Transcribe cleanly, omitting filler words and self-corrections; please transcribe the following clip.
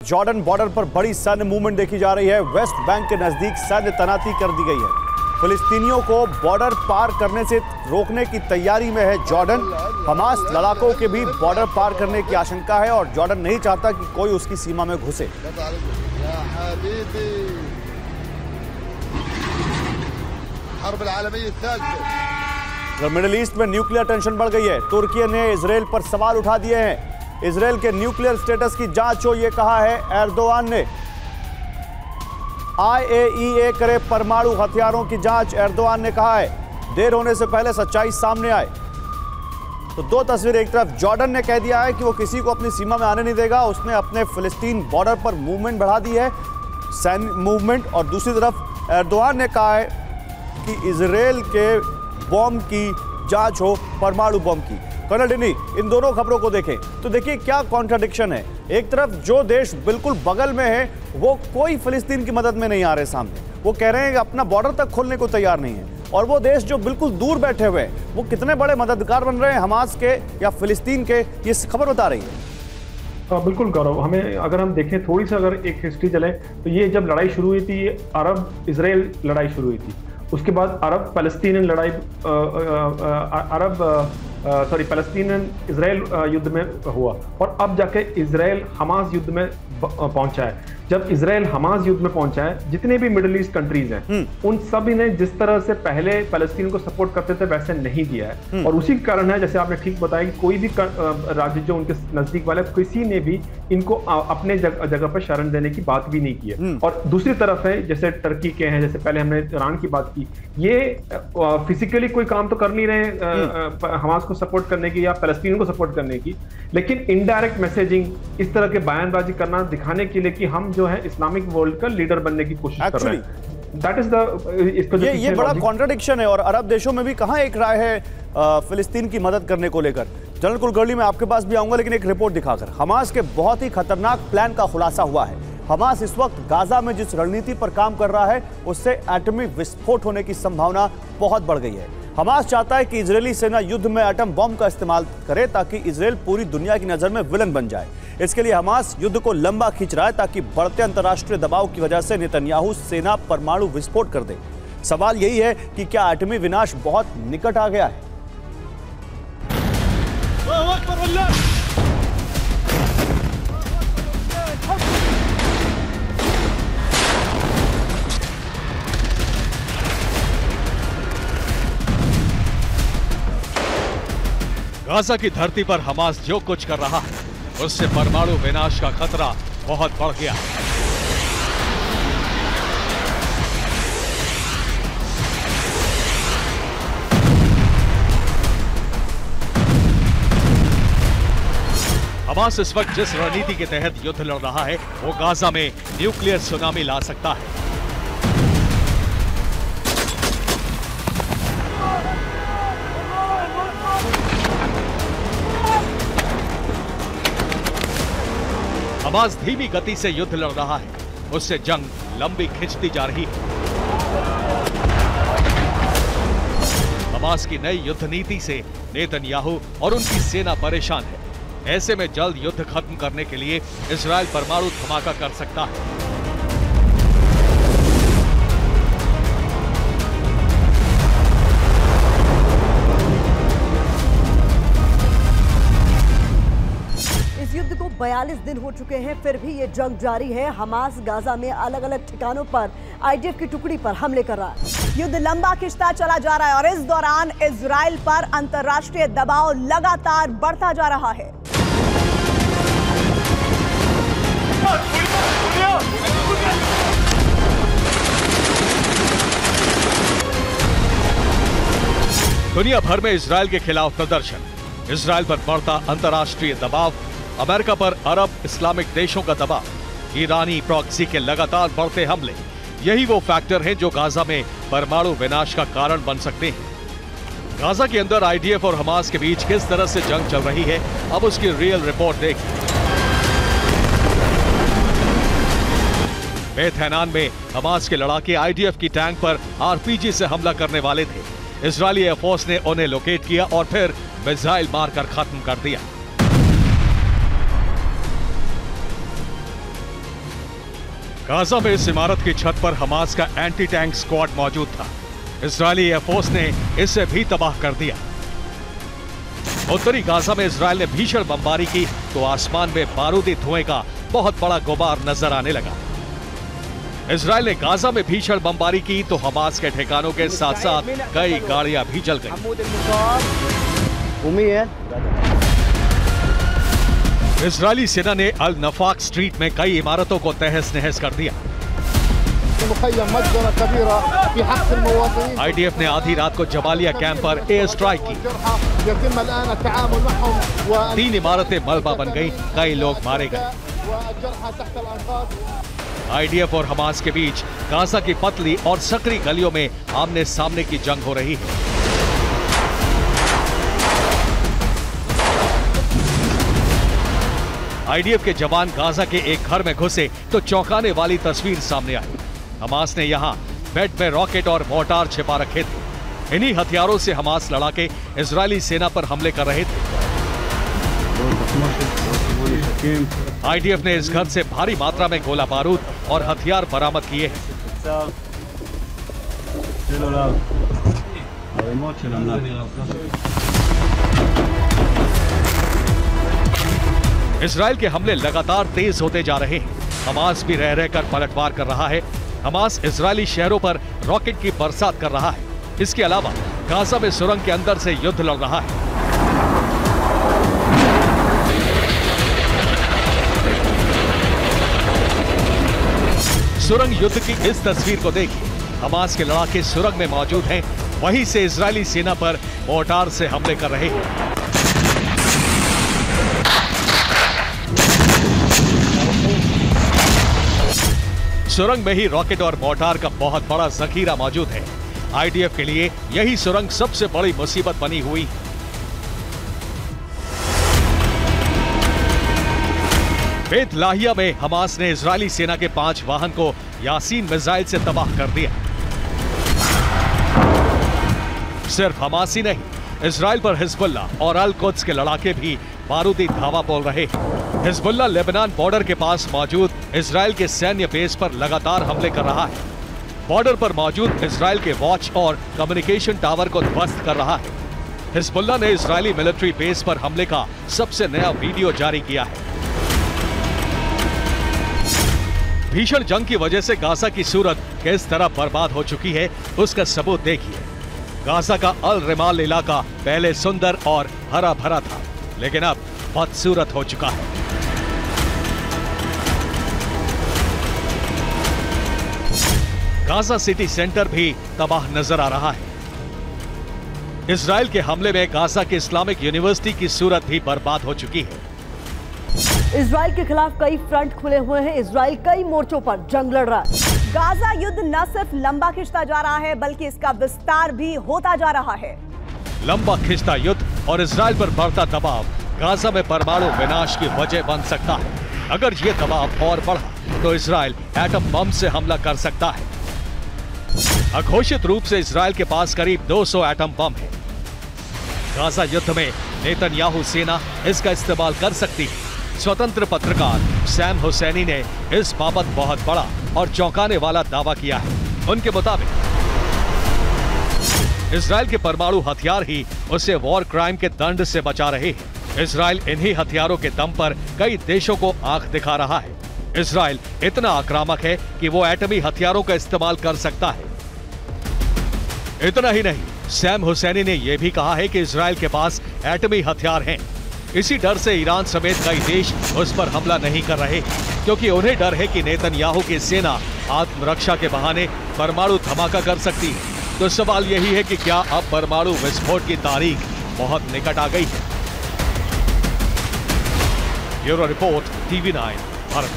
Jordan border पर बड़ी सैन्य मूवमेंट देखी जा रही है। वेस्ट बैंक के नजदीक सैन्य तैनाती कर दी गई है। फिलिस्तीनियों को बॉर्डर पार करने से रोकने की तैयारी में है जॉर्डन। हमास लड़ाकों के भी बॉर्डर पार करने की आशंका है और जॉर्डन नहीं चाहता कि कोई उसकी सीमा में घुसे। मिडिल ईस्ट में न्यूक्लियर टेंशन बढ़ गई है। तुर्की ने इजराइल पर सवाल उठा दिए हैं। इजराइल के न्यूक्लियर स्टेटस की जांच हो, यह कहा है एर्दोआन ने। IAEA करे परमाणु हथियारों की जांच, एर्दोआन ने कहा है। देर होने से पहले सच्चाई सामने आए। तो दो तस्वीरें, एक तरफ जॉर्डन ने कह दिया है कि वो किसी को अपनी सीमा में आने नहीं देगा, उसने अपने फिलिस्तीन बॉर्डर पर मूवमेंट बढ़ा दी है, सैन्य मूवमेंट, और दूसरी तरफ एर्दोआन ने कहा है कि इजराइल के बॉम्ब की जांच हो, परमाणु बॉम्ब की। कर्नल डिनी, इन दोनों खबरों को देखें तो देखिए क्या कॉन्ट्राडिक्शन है। एक तरफ जो देश बिल्कुल बगल में है वो कोई फिलिस्तीन की मदद में नहीं आ रहे सामने, वो कह रहे हैं कि अपना बॉर्डर तक खोलने को तैयार नहीं है, और वो देश जो बिल्कुल दूर बैठे हुए हैं वो कितने बड़े मददगार बन रहे हैं हमास के या फिलिस्तीन के, ये खबर बता रही है। बिल्कुल गौरव, हमें अगर हम देखें थोड़ी सी अगर एक हिस्ट्री चले तो ये जब लड़ाई शुरू हुई थी, ये अरब इजराइल लड़ाई शुरू हुई थी। उसके बाद अरब फलस्तीन लड़ाई फलस्तीन इजराइल युद्ध में हुआ, और अब जाके इजराइल हमास युद्ध में पहुंचा है। जब इजराइल हमास युद्ध में पहुंचा है, जितने भी मिडिल ईस्ट कंट्रीज हैं उन सभी ने जिस तरह से पहले फलस्तीन को सपोर्ट करते थे वैसे नहीं दिया है, और उसी कारण है, जैसे आपने ठीक बताया, कि कोई भी राज्य जो उनके नजदीक वाले, किसी ने भी इनको अपने जगह पर शरण देने की बात भी नहीं की है। और दूसरी तरफ है, जैसे टर्की के हैं, जैसे पहले हमने ईरान की बात की, ये फिजिकली कोई काम तो कर नहीं रहे हमास को सपोर्ट करने की या फलस्तीन को सपोर्ट करने की, लेकिन इनडायरेक्ट मैसेजिंग, इस तरह के बयानबाजी करना, दिखाने के लिए कि हम जो है इस्लामिक वर्ल्ड का लीडर बनने की कोशिश कर रहे हैं। दैट इज द ये बड़ा कॉन्ट्रडिक्शन है। और अरब देशों में भी कहां एक राय है फिलिस्तीन की मदद करने को लेकर। जनरल कुलकर्णी, मैं आपके पास भी आऊंगा, लेकिन एक रिपोर्ट दिखाकर हमास के बहुत ही खतरनाक प्लान का खुलासा हुआ है। हमास इस वक्त गाजा में जिस रणनीति पर काम कर रहा है उससे एटमी विस्फोट होने की संभावना बहुत बढ़ गई है। हमास चाहता है कि इजरायली सेना युद्ध में एटम बम का इस्तेमाल करे ताकि इजराइल पूरी दुनिया की नजर में विलन बन जाए। इसके लिए हमास युद्ध को लंबा खींच रहा है ताकि बढ़ते अंतर्राष्ट्रीय दबाव की वजह से नेतन्याहू सेना परमाणु विस्फोट कर दे। सवाल यही है कि क्या एटमी विनाश बहुत निकट आ गया है? गाजा की धरती पर हमास जो कुछ कर रहा है उससे परमाणु विनाश का खतरा बहुत बढ़ गया। हमास इस वक्त जिस रणनीति के तहत युद्ध लड़ रहा है वो गाजा में न्यूक्लियर सुनामी ला सकता है। हमास धीमी गति से युद्ध लड़ रहा है, उससे जंग लंबी खिंचती जा रही है। हमास की नई युद्ध नीति से नेतन्याहू और उनकी सेना परेशान है। ऐसे में जल्द युद्ध खत्म करने के लिए इजराइल परमाणु धमाका कर सकता है। इस युद्ध को 42 दिन हो चुके हैं, फिर भी ये जंग जारी है। हमास गाजा में अलग अलग ठिकानों पर IDF की टुकड़ी पर हमले कर रहा है। युद्ध लंबा खिंचता चला जा रहा है और इस दौरान इजराइल पर अंतर्राष्ट्रीय दबाव लगातार बढ़ता जा रहा है। दुनिया भर में इजराइल के खिलाफ प्रदर्शन, इजराइल पर बढ़ता अंतर्राष्ट्रीय दबाव, अमेरिका पर अरब इस्लामिक देशों का दबाव, ईरानी प्रॉक्सी के लगातार बढ़ते हमले, यही वो फैक्टर हैं जो गाजा में परमाणु विनाश का कारण बन सकते हैं। गाजा के अंदर IDF और हमास के बीच किस तरह से जंग चल रही है, अब उसकी रियल रिपोर्ट देखिए। बेत हैनान में हमास के लड़ाके IDF की टैंक पर RPG से हमला करने वाले थे। इजरायली एयरफोर्स ने उन्हें लोकेट किया और फिर मिसाइल मारकर खत्म कर दिया। गाजा में इस इमारत की छत पर हमास का एंटी टैंक स्क्वाड मौजूद था। इजरायली एयरफोर्स ने इसे भी तबाह कर दिया। उत्तरी गाजा में इजरायल ने भीषण बमबारी की तो आसमान में बारूदी धुएं का बहुत बड़ा गुबार नजर आने लगा। इजरायल ने गाजा में भीषण बमबारी की तो हमास के ठिकानों के साथ साथ कई गाड़ियां भी जल गईं। इजरायली सेना ने अल नफाक स्ट्रीट में कई इमारतों को तहस नहस कर दिया। आईडीएफ ने आधी रात को जबालिया कैंप पर एयर स्ट्राइक की। 3 इमारतें मलबा बन गईं, कई लोग मारे गए। आईडीएफ और हमास के बीच गाजा की पतली और सकरी गलियों में आमने सामने की जंग हो रही है। आईडीएफ के जवान गाजा के एक घर में घुसे तो चौंकाने वाली तस्वीर सामने आई। हमास ने यहां बेड में रॉकेट और मोर्टार छिपा रखे थे। इन्हीं हथियारों से हमास लड़ाके इजरायली सेना पर हमले कर रहे थे। आईडीएफ ने इस घर से भारी मात्रा में गोला बारूद और हथियार बरामद किए हैं। इजरायल के हमले लगातार तेज होते जा रहे हैं। हमास भी रह रहकर पलटवार कर रहा है। हमास इजरायली शहरों पर रॉकेट की बरसात कर रहा है। इसके अलावा गाजा में सुरंग के अंदर से युद्ध लड़ रहा है। सुरंग युद्ध की इस तस्वीर को देखिए। हमास के लड़ाके सुरंग में मौजूद हैं, वहीं से इजरायली सेना पर मोर्टार से हमले कर रहे हैं। सुरंग में ही रॉकेट और मोर्टार का बहुत बड़ा जखीरा मौजूद है। आईडीएफ के लिए यही सुरंग सबसे बड़ी मुसीबत बनी हुई। बेत लाहिया में हमास ने इजरायली सेना के 5 वाहन को यासीन मिसाइल से तबाह कर दिया। सिर्फ हमास ही नहीं, इजरायल पर हिजबुल्ला और अल कुद्स के लड़ाके भी बारूदी धावा बोल रहे हैं। हिजबुल्ला लेबनान बॉर्डर के पास मौजूद इजरायल के सैन्य बेस पर लगातार हमले कर रहा है। बॉर्डर पर मौजूद इजरायल के वॉच और कम्युनिकेशन टावर को ध्वस्त कर रहा है। हिजबुल्ला ने इजरायली मिलिट्री बेस पर हमले का सबसे नया वीडियो जारी किया है। भीषण जंग की वजह से गाजा की सूरत किस तरह बर्बाद हो चुकी है उसका सबूत देखिए। गाजा का अल रिमाल इलाका पहले सुंदर और हरा भरा था, लेकिन अब बदसूरत हो चुका है। गाजा सिटी सेंटर भी तबाह नजर आ रहा है। इजरायल के हमले में गाजा की इस्लामिक यूनिवर्सिटी की सूरत भी बर्बाद हो चुकी है। इजरायल के खिलाफ कई फ्रंट खुले हुए हैं। इजरायल कई मोर्चों पर जंग लड़ रहा है। गाजा युद्ध न सिर्फ लंबा खिंचता जा रहा है, बल्कि इसका विस्तार भी होता जा रहा है। लंबा खिंचता युद्ध और इजरायल पर बढ़ता दबाव गाजा में परमाणु विनाश की वजह बन सकता है। अगर ये दबाव और बढ़ा तो इजरायल एटम बम से हमला कर सकता है। अघोषित रूप से इजरायल के पास करीब 200 एटम बम है। गाजा युद्ध में नेतन्याहू सेना इसका इस्तेमाल कर सकती है। स्वतंत्र पत्रकार सैम हुसैनी ने इस बाबत बहुत बड़ा और चौंकाने वाला दावा किया है। उनके मुताबिक इजरायल के परमाणु हथियार ही उसे वॉर क्राइम के दंड से बचा रहे हैं। इजरायल इन्हीं हथियारों के दम पर कई देशों को आंख दिखा रहा है। इजरायल इतना आक्रामक है कि वो एटमी हथियारों का इस्तेमाल कर सकता है। इतना ही नहीं, सैम हुसैनी ने यह भी कहा है कि इजरायल के पास एटमी हथियार हैं। इसी डर से ईरान समेत कई देश उस पर हमला नहीं कर रहे, क्योंकि उन्हें डर है कि नेतन्याहू की सेना आत्मरक्षा के बहाने परमाणु धमाका कर सकती है। तो सवाल यही है कि क्या अब परमाणु विस्फोट की तारीख बहुत निकट आ गई है? Bureau report, TV9 Bharat.